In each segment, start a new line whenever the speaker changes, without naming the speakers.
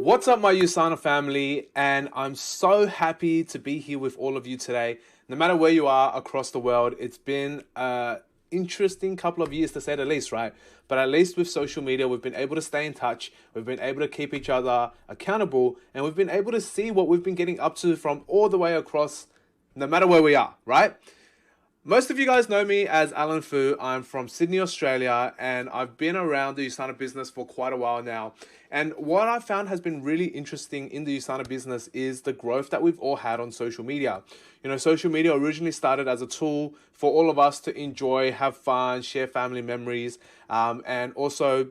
What's up, my USANA family? And I'm so happy to be here with all of you today. No matter where you are across the world, it's been an interesting couple of years to say the least, right? But at least with social media, we've been able to stay in touch. We've been able to keep each other accountable, and we've been able to see what we've been getting up to from all the way across, no matter where we are, right? Most of you guys know me as Alan Fu. I'm from Sydney, Australia, and I've been around the USANA business for quite a while now. And what I found has been really interesting in the USANA business is the growth that we've all had on social media. You know, social media originally started as a tool for all of us to enjoy, have fun, share family memories, and also,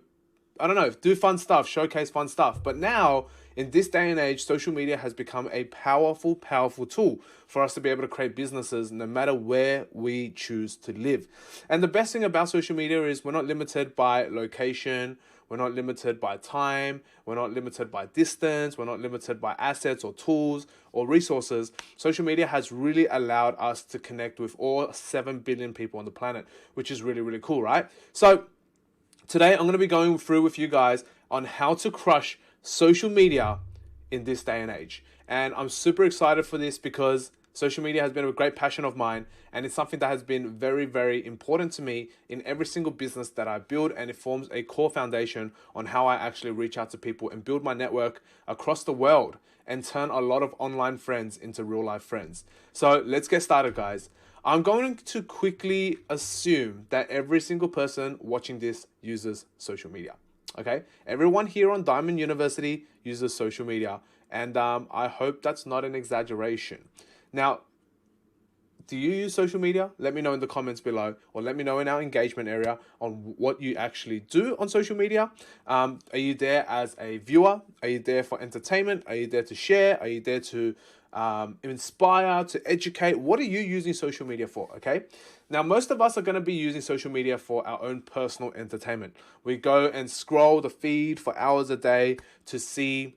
I don't know, do fun stuff, showcase fun stuff. But now, in this day and age, social media has become a powerful, powerful tool for us to be able to create businesses no matter where we choose to live. And the best thing about social media is we're not limited by location, we're not limited by time, we're not limited by distance, we're not limited by assets or tools or resources. Social media has really allowed us to connect with all 7 billion people on the planet, which is really, really cool, right? So today I'm going to be going through with you guys on how to crush social media in this day and age. And I'm super excited for this because social media has been a great passion of mine, and it's something that has been very, very important to me in every single business that I build, and it forms a core foundation on how I actually reach out to people and build my network across the world and turn a lot of online friends into real life friends. So let's get started, guys. I'm going to quickly assume that every single person watching this uses social media. Okay, everyone here on Diamond University uses social media, and I hope that's not an exaggeration. Now, do you use social media? Let me know in the comments below, or let me know in our engagement area on what you actually do on social media. Are you there as a viewer? Are you there for entertainment? Are you there to share? Are you there to inspire, to educate? What are you using social media for? Okay. Now, most of us are going to be using social media for our own personal entertainment. We go and scroll the feed for hours a day to see,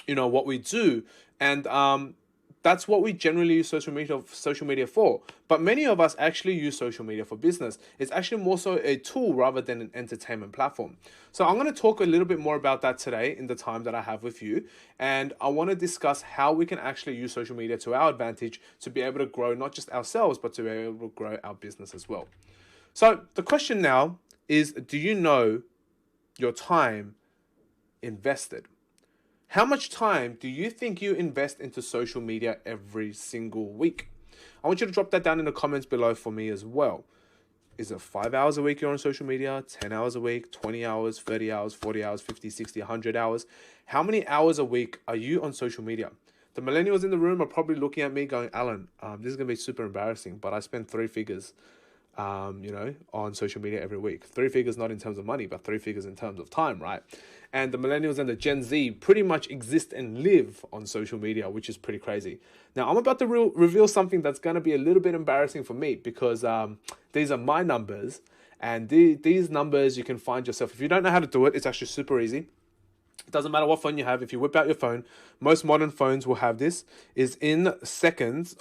what we do. And that's what we generally use social media for. But many of us actually use social media for business. It's actually more so a tool rather than an entertainment platform. So I'm going to talk a little bit more about that today in the time that I have with you. And I want to discuss how we can actually use social media to our advantage to be able to grow not just ourselves, but to be able to grow our business as well. So the question now is, do you know your time invested? How much time do you think you invest into social media every single week? I want you to drop that down in the comments below for me as well. Is it 5 hours a week you're on social media, 10 hours a week, 20 hours, 30 hours, 40 hours, 50, 60, 100 hours? How many hours a week are you on social media? The millennials in the room are probably looking at me going, Alan, this is going to be super embarrassing, but I spend 3 figures on social media every week. 3 figures not in terms of money, but 3 figures in terms of time, right? And the millennials and the Gen Z pretty much exist and live on social media, which is pretty crazy. Now, I'm about to reveal something that's going to be a little bit embarrassing for me because these are my numbers, and these numbers you can find yourself. If you don't know how to do it, it's actually super easy. It doesn't matter what phone you have. If you whip out your phone, most modern phones will have this. Is in settings,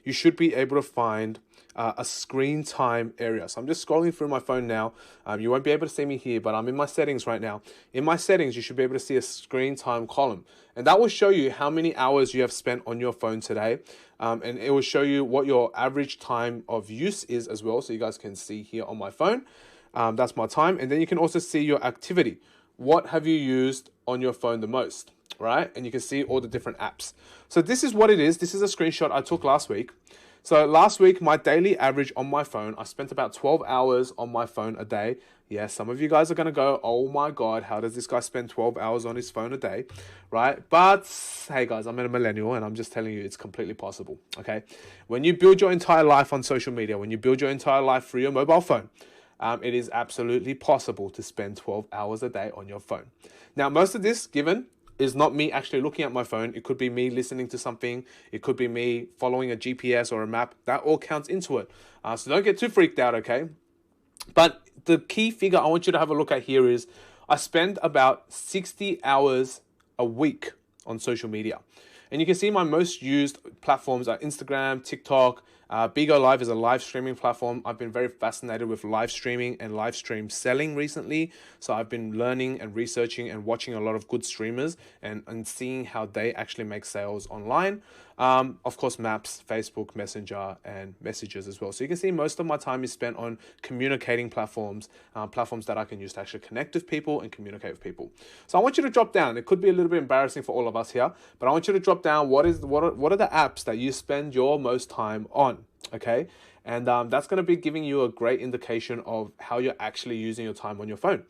you should be able to find a screen time area. So I'm just scrolling through my phone now. You won't be able to see me here, but I'm in my settings right now. In my settings, you should be able to see a screen time column. And that will show you how many hours you have spent on your phone today. And it will show you what your average time of use is as well. So you guys can see here on my phone. That's my time. And then you can also see your activity. What have you used on your phone the most, right? And you can see all the different apps. So this is what it is. This is a screenshot I took last week. So last week, my daily average on my phone, I spent about 12 hours on my phone a day. Yeah, some of you guys are going to go, oh my God, how does this guy spend 12 hours on his phone a day, right? But hey guys, I'm a millennial and I'm just telling you it's completely possible, okay? When you build your entire life on social media, when you build your entire life through your mobile phone, it is absolutely possible to spend 12 hours a day on your phone. Now, most of this given is not me actually looking at my phone. It could be me listening to something. It could be me following a GPS or a map. That all counts into it. So don't get too freaked out, okay? But the key figure I want you to have a look at here is I spend about 60 hours a week on social media. And you can see my most used platforms are Instagram, TikTok, Bigo Live is a live streaming platform. I've been very fascinated with live streaming and live stream selling recently. So I've been learning and researching and watching a lot of good streamers and seeing how they actually make sales online. Of course, Maps, Facebook, Messenger, and Messages as well. So you can see most of my time is spent on communicating platforms, platforms that I can use to actually connect with people and communicate with people. So I want you to drop down. It could be a little bit embarrassing for all of us here, but I want you to drop down what are the apps that you spend your most time on, okay? And that's going to be giving you a great indication of how you're actually using your time on your phone.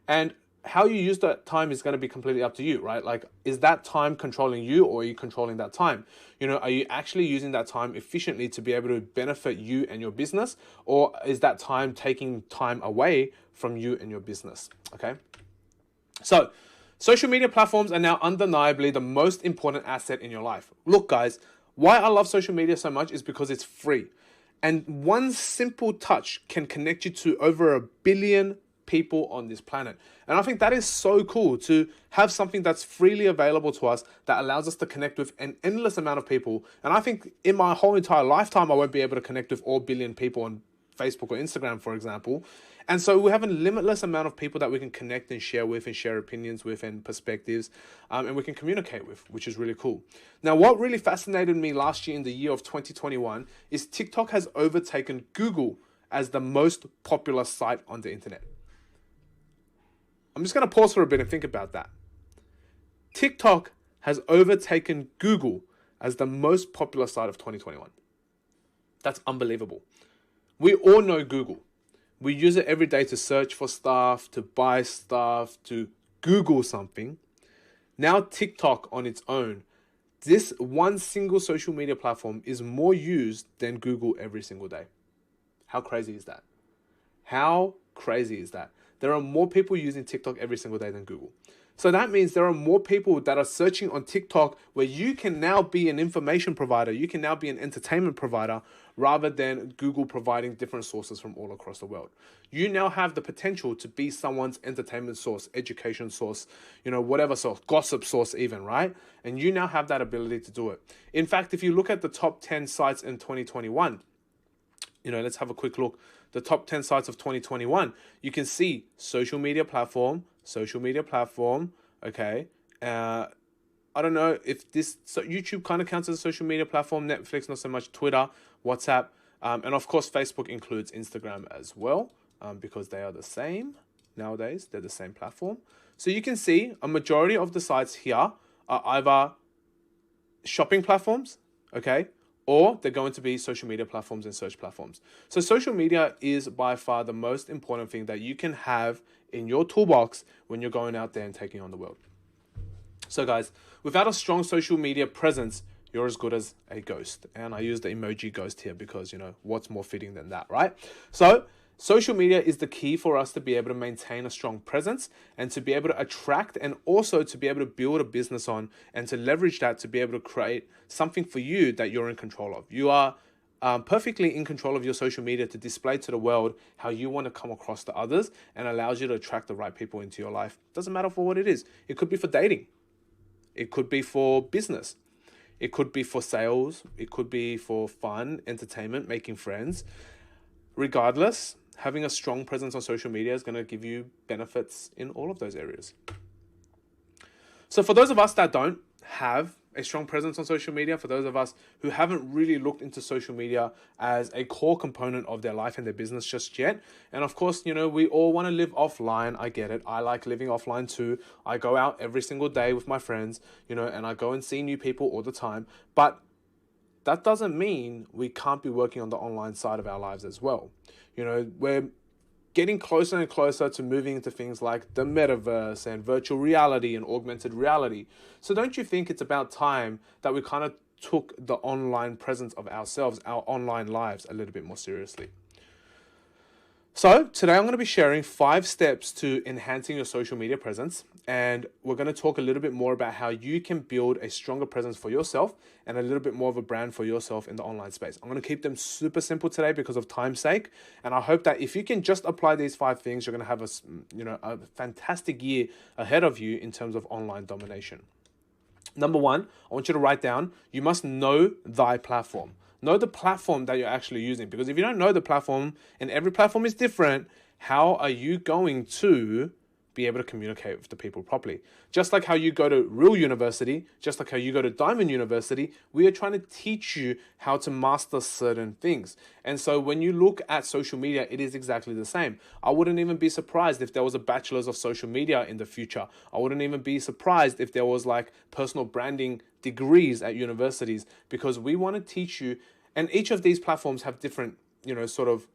And how you use that time is going to be completely up to you, right? Like, is that time controlling you, or are you controlling that time? You know, are you actually using that time efficiently to be able to benefit you and your business, or is that time taking time away from you and your business? Okay. So social media platforms are now undeniably the most important asset in your life. Look, guys, why I love social media so much is because it's free. And one simple touch can connect you to over 1 billion people on this planet. And I think that is so cool to have something that's freely available to us that allows us to connect with an endless amount of people. And I think in my whole entire lifetime, I won't be able to connect with all 1 billion people on Facebook or Instagram, for example. And so we have a limitless amount of people that we can connect and share with and share opinions with and perspectives, and we can communicate with, which is really cool. Now, what really fascinated me last year in the year of 2021 is TikTok has overtaken Google as the most popular site on the internet. I'm just going to pause for a bit and think about that. TikTok has overtaken Google as the most popular site of 2021. That's unbelievable. We all know Google. We use it every day to search for stuff, to buy stuff, to Google something. Now TikTok on its own, this one single social media platform is more used than Google every single day. How crazy is that? How crazy is that? There are more people using TikTok every single day than Google. So that means there are more people that are searching on TikTok, where you can now be an information provider. You can now be an entertainment provider rather than Google providing different sources from all across the world. You now have the potential to be someone's entertainment source, education source, whatever source, gossip source even, right? And you now have that ability to do it. In fact, if you look at the top 10 sites in 2021, let's have a quick look. The top 10 sites of 2021, you can see social media platform, okay. I don't know if YouTube kind of counts as a social media platform, Netflix, not so much, Twitter, WhatsApp, and of course, Facebook includes Instagram as well, because they are the same nowadays. They're the same platform. So you can see a majority of the sites here are either shopping platforms, okay, or they're going to be social media platforms and search platforms. So social media is by far the most important thing that you can have in your toolbox when you're going out there and taking on the world. So guys, without a strong social media presence, you're as good as a ghost. And I use the emoji ghost here because, what's more fitting than that, right? So social media is the key for us to be able to maintain a strong presence and to be able to attract, and also to be able to build a business on and to leverage that to be able to create something for you that you're in control of. You are perfectly in control of your social media to display to the world how you want to come across to others, and allows you to attract the right people into your life. Doesn't matter for what it is. It could be for dating. It could be for business. It could be for sales. It could be for fun, entertainment, making friends. Regardless, having a strong presence on social media is going to give you benefits in all of those areas. So for those of us that don't have a strong presence on social media, for those of us who haven't really looked into social media as a core component of their life and their business just yet, and of course, we all want to live offline. I get it. I like living offline too. I go out every single day with my friends, and I go and see new people all the time. But that doesn't mean we can't be working on the online side of our lives as well. We're getting closer and closer to moving into things like the metaverse and virtual reality and augmented reality. So don't you think it's about time that we kind of took the online presence of ourselves, our online lives, a little bit more seriously? So today I'm going to be sharing 5 steps to enhancing your social media presence, and we're going to talk a little bit more about how you can build a stronger presence for yourself and a little bit more of a brand for yourself in the online space. I'm going to keep them super simple today because of time's sake, and I hope that if you can just apply these 5 things, you're going to have a fantastic year ahead of you in terms of online domination. Number 1, I want you to write down, you must know thy platform. Know the platform that you're actually using, because if you don't know the platform, and every platform is different, how are you going to be able to communicate with the people properly? Just like how you go to real university, just like how you go to Diamond University, we are trying to teach you how to master certain things. And so when you look at social media, it is exactly the same. I wouldn't even be surprised if there was a bachelor's of social media in the future. I wouldn't even be surprised if there was like personal branding degrees at universities, because we want to teach you, and each of these platforms have different, sort of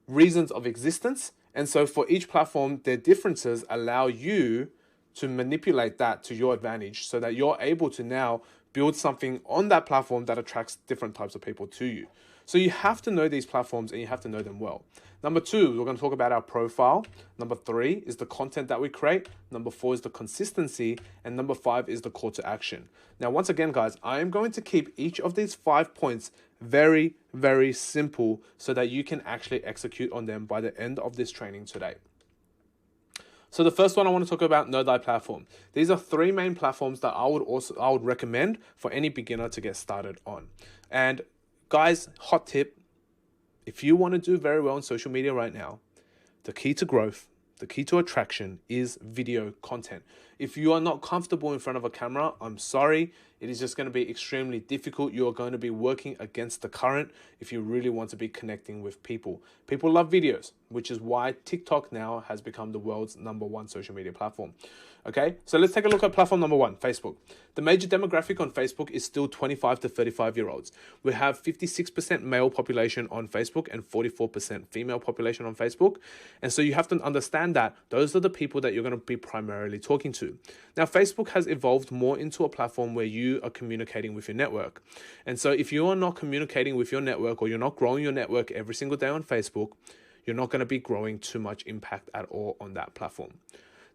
reasons of existence. And so for each platform, their differences allow you to manipulate that to your advantage, so that you're able to now build something on that platform that attracts different types of people to you. So you have to know these platforms, and you have to know them well. Number 2, we're going to talk about our profile. Number 3 is the content that we create. Number 4 is the consistency. And number 5 is the call to action. Now, once again, guys, I am going to keep each of these 5 points very, very simple, so that you can actually execute on them by the end of this training today. So the first one I want to talk about, know thy platform. These are 3 main platforms that I would recommend for any beginner to get started on. And guys, hot tip, if you want to do very well on social media right now, the key to growth, the key to attraction is video content. If you are not comfortable in front of a camera, I'm sorry, it is just going to be extremely difficult. You are going to be working against the current if you really want to be connecting with people. People love videos, which is why TikTok now has become the world's #1 social media platform. Okay, so let's take a look at platform number 1, Facebook. The major demographic on Facebook is still 25 to 35-year-olds. We have 56% male population on Facebook and 44% female population on Facebook. And so you have to understand that those are the people that you're going to be primarily talking to. Now, Facebook has evolved more into a platform where you are communicating with your network. And so if you are not communicating with your network, or you're not growing your network every single day on Facebook, you're not going to be growing too much impact at all on that platform.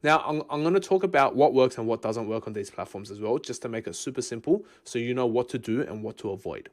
Now, I'm going to talk about what works and what doesn't work on these platforms as well, just to make it super simple so you know what to do and what to avoid.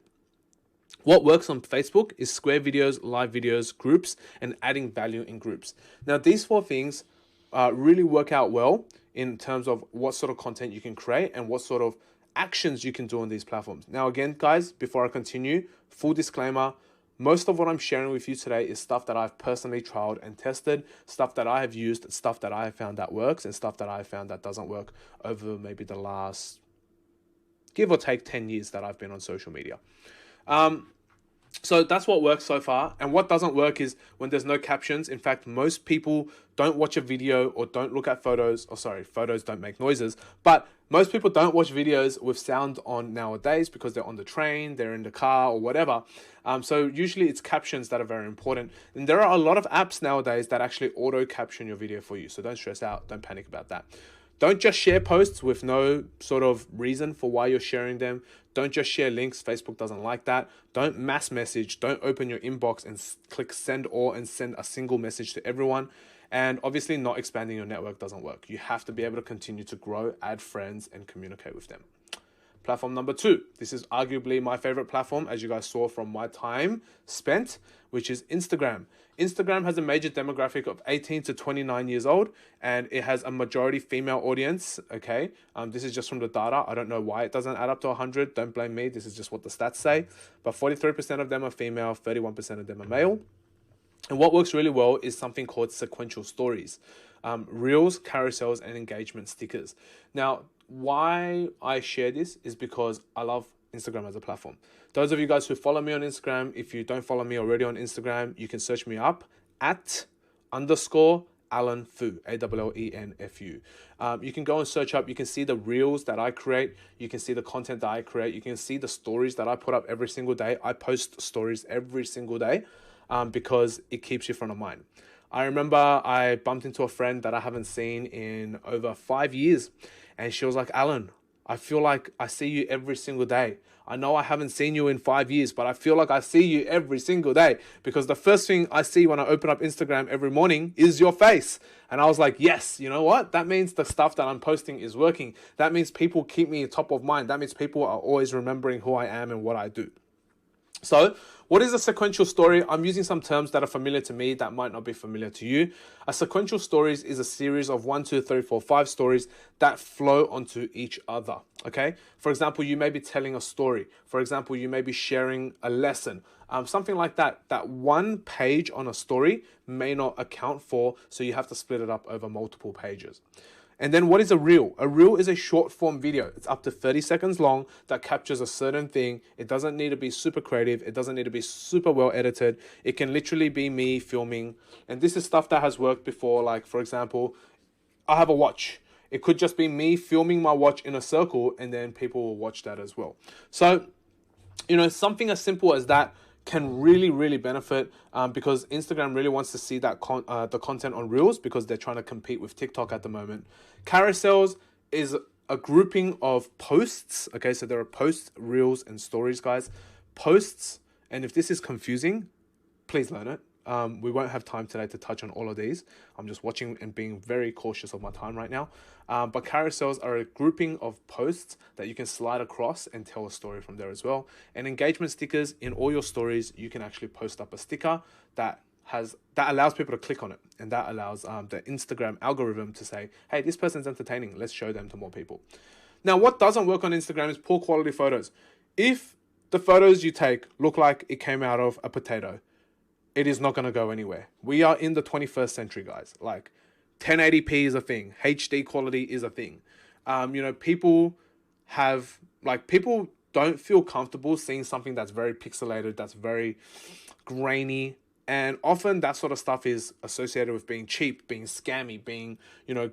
What works on Facebook is square videos, live videos, groups, and adding value in groups. Now, these 4 things really work out well in terms of what sort of content you can create and what sort of actions you can do on these platforms. Now, again, guys, before I continue, full disclaimer, most of what I'm sharing with you today is stuff that I've personally trialed and tested, stuff that I have used, stuff that I have found that works, and stuff that I have found that doesn't work over maybe the last, give or take, 10 years that I've been on social media. So that's what works so far. And what doesn't work is when there's no captions. In fact, most people don't watch a video or don't look at photos, photos don't make noises, but most people don't watch videos with sound on nowadays because they're on the train, they're in the car or whatever. So usually it's captions that are very important. And there are a lot of apps nowadays that actually auto caption your video for you. So don't stress out, don't panic about that. Don't just share posts with no sort of reason for why you're sharing them. Don't just share links. Facebook doesn't like that. Don't mass message. Don't open your inbox and click send all and send a single message to everyone. And obviously not expanding your network doesn't work. You have to be able to continue to grow, add friends, and communicate with them. Platform number 2. This is arguably my favorite platform, as you guys saw from my time spent, which is Instagram. Instagram has a major demographic of 18 to 29 years old, and it has a majority female audience, okay? This is just from the data. I don't know why it doesn't add up to 100. Don't blame me. This is just what the stats say. But 43% of them are female, 31% of them are male. And what works really well is something called sequential stories. Reels, carousels, and engagement stickers. Now, why I share this is because I love Instagram as a platform. Those of you guys who follow me on Instagram, if you don't follow me already on Instagram, you can search me up at _Allen Fu, ALLENFU. You can go and search up, you can see the reels that I create, you can see the content that I create, you can see the stories that I put up every single day. I post stories every single day because it keeps you front of mind. I remember I bumped into a friend that I haven't seen in over 5 years, and she was like, Allen, I feel like I see you every single day. I know I haven't seen you in 5 years, but I feel like I see you every single day, because the first thing I see when I open up Instagram every morning is your face. And I was like, yes, you know what? That means the stuff that I'm posting is working. That means people keep me top of mind. That means people are always remembering who I am and what I do. So What is a sequential story? I'm using some terms that are familiar to me that might not be familiar to you. A sequential stories is a series of 1, 2, 3, 4, 5 stories that flow onto each other. Okay. For example, you may be telling a story. For example, you may be sharing a lesson. Something like that. That one page on a story may not account for, so you have to split it up over multiple pages. And then what is a reel? A reel is a short form video. It's up to 30 seconds long that captures a certain thing. It doesn't need to be super creative. It doesn't need to be super well edited. It can literally be me filming. And this is stuff that has worked before. Like, for example, I have a watch. It could just be me filming my watch in a circle, and then people will watch that as well. So, something as simple as that can really, really benefit because Instagram really wants to see that the content on Reels because they're trying to compete with TikTok at the moment. Carousels is a grouping of posts. Okay, so there are posts, Reels, and stories, guys. Posts, and if this is confusing, please learn it. We won't have time today to touch on all of these. I'm just watching and being very cautious of my time right now. But carousels are a grouping of posts that you can slide across and tell a story from there as well. And engagement stickers, in all your stories, you can actually post up a sticker that allows people to click on it. And that allows the Instagram algorithm to say, hey, this person's entertaining. Let's show them to more people. Now, what doesn't work on Instagram is poor quality photos. If the photos you take look like it came out of a potato, it is not going to go anywhere. We are in the 21st century, guys. Like 1080p is a thing. HD quality is a thing. People don't feel comfortable seeing something that's very pixelated, that's very grainy. And often that sort of stuff is associated with being cheap, being scammy, being,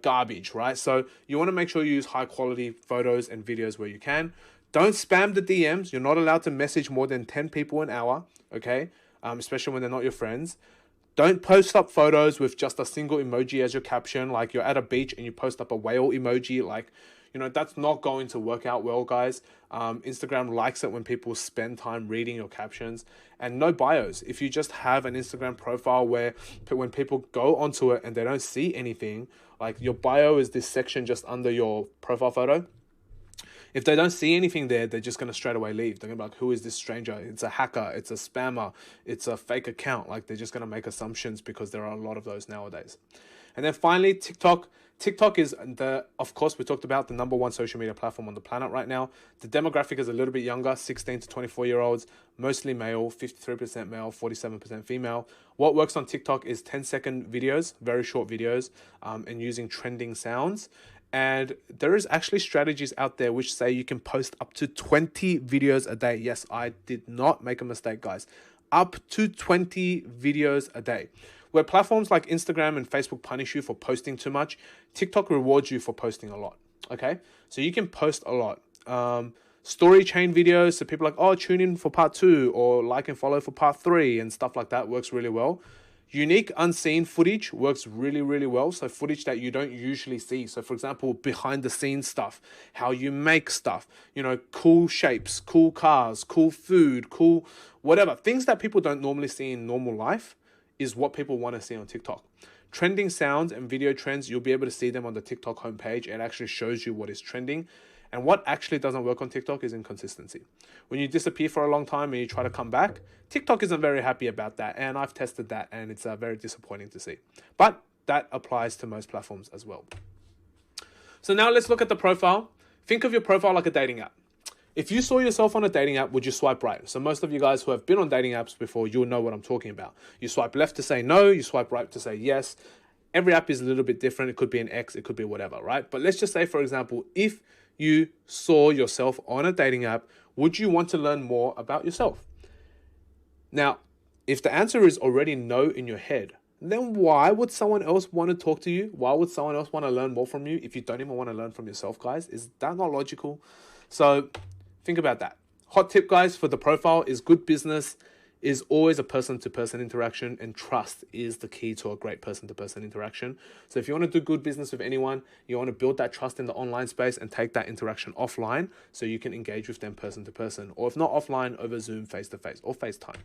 garbage, right? So you want to make sure you use high quality photos and videos where you can. Don't spam the DMs. You're not allowed to message more than 10 people an hour, okay? Especially when they're not your friends. Don't post up photos with just a single emoji as your caption, like you're at a beach and you post up a whale emoji. That's not going to work out well, guys. Instagram likes it when people spend time reading your captions. And no bios. If you just have an Instagram profile where when people go onto it and they don't see anything, like your bio is this section just under your profile photo. If they don't see anything there, they're just going to straight away leave. They're going to be like, who is this stranger? It's a hacker. It's a spammer. It's a fake account. Like, they're just going to make assumptions because there are a lot of those nowadays. And then finally, TikTok. TikTok is of course, we talked about the #1 social media platform on the planet right now. The demographic is a little bit younger, 16 to 24-year-olds, mostly male, 53% male, 47% female. What works on TikTok is 10-second videos, very short videos, and using trending sounds. And there is actually strategies out there which say you can post up to 20 videos a day. Yes, I did not make a mistake, guys. Up to 20 videos a day. Where platforms like Instagram and Facebook punish you for posting too much, TikTok rewards you for posting a lot. Okay? So you can post a lot. Story chain videos, so people are like, oh, tune in for part 2 or like and follow for part 3 and stuff like that works really well. Unique unseen footage works really, really well. So footage that you don't usually see. So for example, behind the scenes stuff, how you make stuff, cool shapes, cool cars, cool food, cool whatever. Things that people don't normally see in normal life is what people want to see on TikTok. Trending sounds and video trends, you'll be able to see them on the TikTok homepage. It actually shows you what is trending. And what actually doesn't work on TikTok is inconsistency. When you disappear for a long time and you try to come back, TikTok isn't very happy about that. And I've tested that and it's very disappointing to see. But that applies to most platforms as well. So now let's look at the profile. Think of your profile like a dating app. If you saw yourself on a dating app, would you swipe right? So most of you guys who have been on dating apps before, you'll know what I'm talking about. You swipe left to say no, you swipe right to say yes. Every app is a little bit different. It could be an X, it could be whatever, right? But let's just say, for example, if you saw yourself on a dating app, would you want to learn more about yourself? Now, if the answer is already no in your head, then why would someone else want to talk to you? Why would someone else want to learn more from you if you don't even want to learn from yourself, guys? Is that not logical? So think about that. Hot tip, guys, for the profile is good business is always a person-to-person interaction, and trust is the key to a great person-to-person interaction. So if you want to do good business with anyone, you want to build that trust in the online space and take that interaction offline so you can engage with them person-to-person, or if not offline, over Zoom, face-to-face, or FaceTime.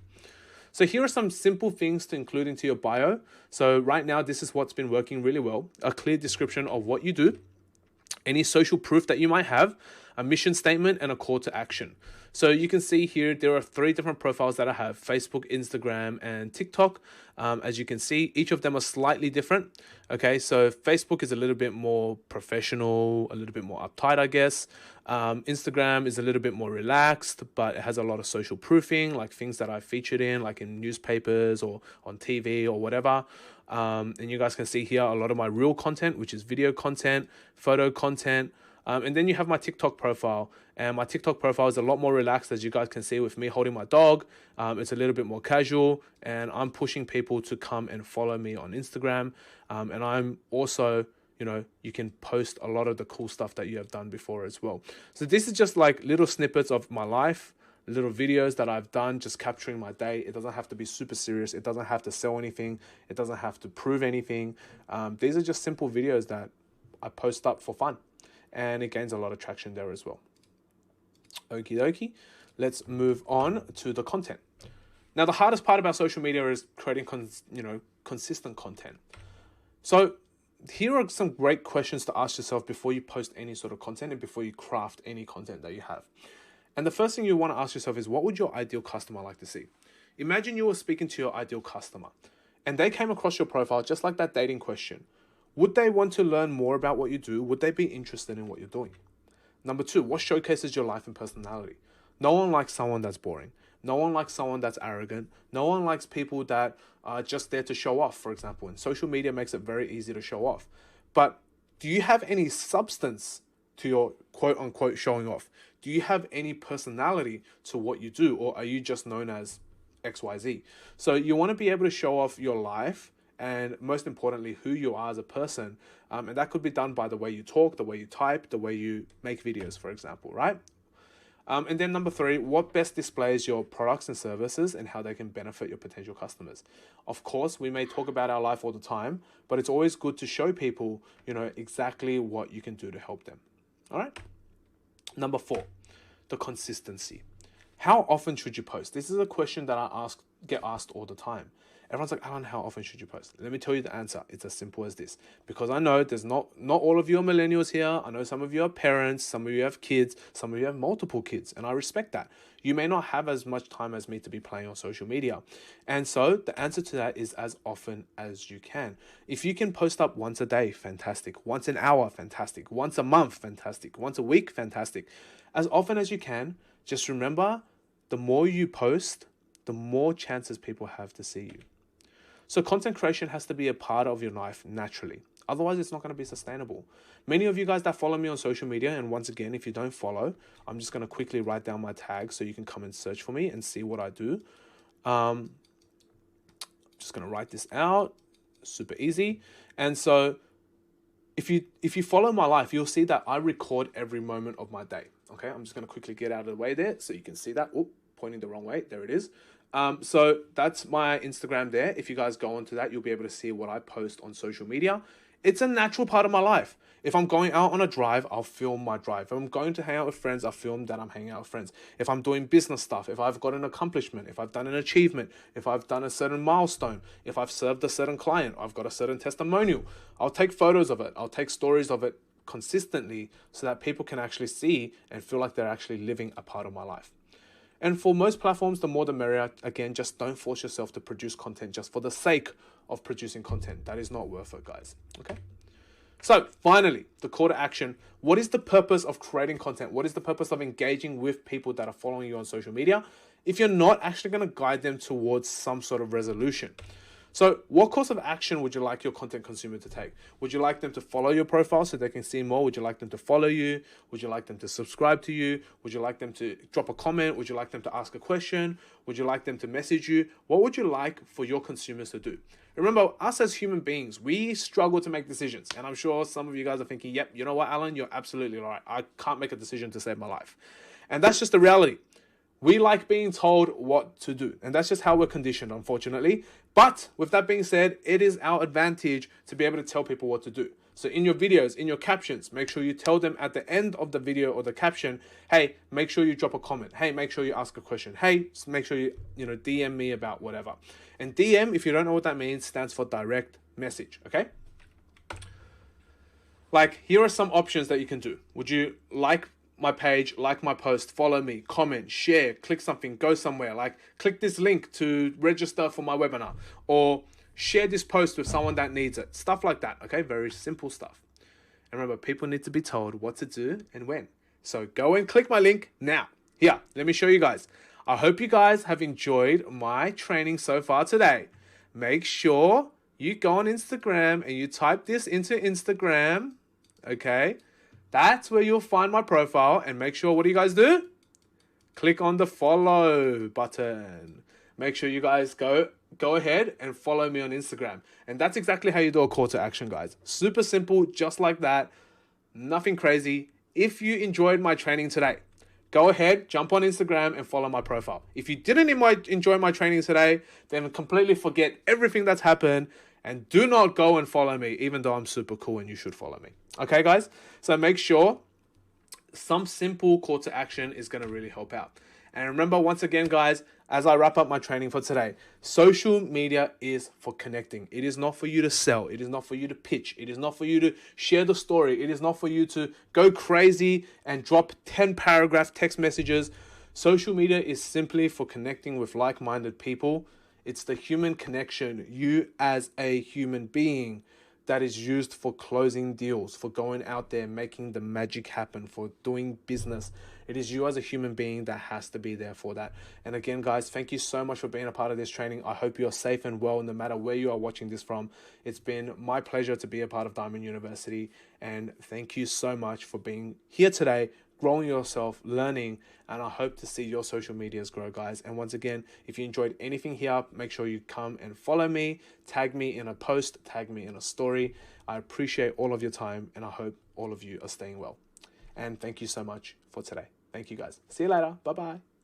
So here are some simple things to include into your bio. So right now, this is what's been working really well. A clear description of what you do, any social proof that you might have. a mission statement, and a call to action. So you can see here, there are 3 different profiles that I have: Facebook, Instagram, and TikTok. As you can see, each of them are slightly different. Okay, so Facebook is a little bit more professional, a little bit more uptight, I guess. Instagram is a little bit more relaxed, but it has a lot of social proofing, like things that I featured in, like in newspapers or on TV or whatever. And you guys can see here a lot of my real content, which is video content, photo content. And then you have my TikTok profile, and my TikTok profile is a lot more relaxed, as you guys can see, with me holding my dog. It's a little bit more casual, and I'm pushing people to come and follow me on Instagram. And I'm also, you can post a lot of the cool stuff that you have done before as well. So this is just like little snippets of my life, little videos that I've done, just capturing my day. It doesn't have to be super serious. It doesn't have to sell anything. It doesn't have to prove anything. These are just simple videos that I post up for fun, and it gains a lot of traction there as well. Okie dokie. Let's move on to the content. Now, the hardest part about social media is creating consistent content. So here are some great questions to ask yourself before you post any sort of content and before you craft any content that you have. And the first thing you want to ask yourself is, what would your ideal customer like to see? Imagine you were speaking to your ideal customer and they came across your profile just like that dating question. Would they want to learn more about what you do? Would they be interested in what you're doing? Number 2, what showcases your life and personality? No one likes someone that's boring. No one likes someone that's arrogant. No one likes people that are just there to show off, for example. And social media makes it very easy to show off. But do you have any substance to your quote unquote showing off? Do you have any personality to what you do? Or are you just known as XYZ? So you want to be able to show off your life, and most importantly, who you are as a person. And that could be done by the way you talk, the way you type, the way you make videos, for example, right? And then number 3, what best displays your products and services and how they can benefit your potential customers? Of course, we may talk about our life all the time, but it's always good to show people, exactly what you can do to help them. All right. Number 4, the consistency. How often should you post? This is a question that I get asked all the time. Everyone's like, Alan, how often should you post? Let me tell you the answer. It's as simple as this. Because I know there's not all of you are millennials here. I know some of you are parents, some of you have kids, some of you have multiple kids, and I respect that. You may not have as much time as me to be playing on social media. And so the answer to that is as often as you can. If you can post up once a day, fantastic. Once an hour, fantastic. Once a month, fantastic. Once a week, fantastic. As often as you can, just remember, the more you post, the more chances people have to see you. So content creation has to be a part of your life naturally. Otherwise, it's not going to be sustainable. Many of you guys that follow me on social media, and once again, if you don't follow, I'm just going to quickly write down my tags so you can come and search for me and see what I do. I'm just going to write this out. Super easy. And so if you follow my life, you'll see that I record every moment of my day. Okay, I'm just going to quickly get out of the way there so you can see that. Oh, pointing the wrong way. There it is. So that's my Instagram there. If you guys go onto that, you'll be able to see what I post on social media. It's a natural part of my life. If I'm going out on a drive, I'll film my drive. If I'm going to hang out with friends, I'll film that I'm hanging out with friends. If I'm doing business stuff, if I've got an accomplishment, if I've done an achievement, if I've done a certain milestone, if I've served a certain client, I've got a certain testimonial, I'll take photos of it. I'll take stories of it consistently so that people can actually see and feel like they're actually living a part of my life. And for most platforms, the more the merrier. Again, just don't force yourself to produce content just for the sake of producing content. That is not worth it, guys. Okay? So finally, the call to action. What is the purpose of creating content? What is the purpose of engaging with people that are following you on social media if you're not actually going to guide them towards some sort of resolution? So what course of action would you like your content consumer to take? Would you like them to follow your profile so they can see more? Would you like them to follow you? Would you like them to subscribe to you? Would you like them to drop a comment? Would you like them to ask a question? Would you like them to message you? What would you like for your consumers to do? Remember, us as human beings, we struggle to make decisions. And I'm sure some of you guys are thinking, yep, you know what, Alan, you're absolutely right. I can't make a decision to save my life. And that's just the reality. We like being told what to do. And that's just how we're conditioned, unfortunately. But with that being said, it is our advantage to be able to tell people what to do. So in your videos, in your captions, make sure you tell them at the end of the video or the caption, hey, make sure you drop a comment. Hey, make sure you ask a question. Hey, make sure you DM me about whatever. And DM, if you don't know what that means, stands for direct message, okay? Like, here are some options that you can do. Would you like my page, like my post, follow me, comment, share, click something, go somewhere. Like click this link to register for my webinar, or share this post with someone that needs it. Stuff like that, okay? Very simple stuff. And remember, people need to be told what to do and when. So go and click my link now. Here, let me show you guys. I hope you guys have enjoyed my training so far today. Make sure you go on Instagram and you type this into Instagram, okay? That's where you'll find my profile. And make sure, what do you guys do? Click on the follow button. Make sure you guys go ahead and follow me on Instagram. And that's exactly how you do a call to action, guys. Super simple, just like that. Nothing crazy. If you enjoyed my training today, go ahead, jump on Instagram and follow my profile. If you didn't enjoy my training today, then completely forget everything that's happened and do not go and follow me, even though I'm super cool and you should follow me. Okay, guys? So make sure some simple call to action is going to really help out. And remember, once again, guys, as I wrap up my training for today, social media is for connecting. It is not for you to sell. It is not for you to pitch. It is not for you to share the story. It is not for you to go crazy and drop 10-paragraph text messages. Social media is simply for connecting with like-minded people. It's the human connection, you as a human being, that is used for closing deals, for going out there, making the magic happen, for doing business. It is you as a human being that has to be there for that. And again, guys, thank you so much for being a part of this training. I hope you're safe and well, no matter where you are watching this from. It's been my pleasure to be a part of Diamond University. And thank you so much for being here today, growing yourself, learning, and I hope to see your social medias grow, guys. And once again, if you enjoyed anything here, make sure you come and follow me, tag me in a post, tag me in a story. I appreciate all of your time, and I hope all of you are staying well. And thank you so much for today. Thank you, guys. See you later. Bye-bye.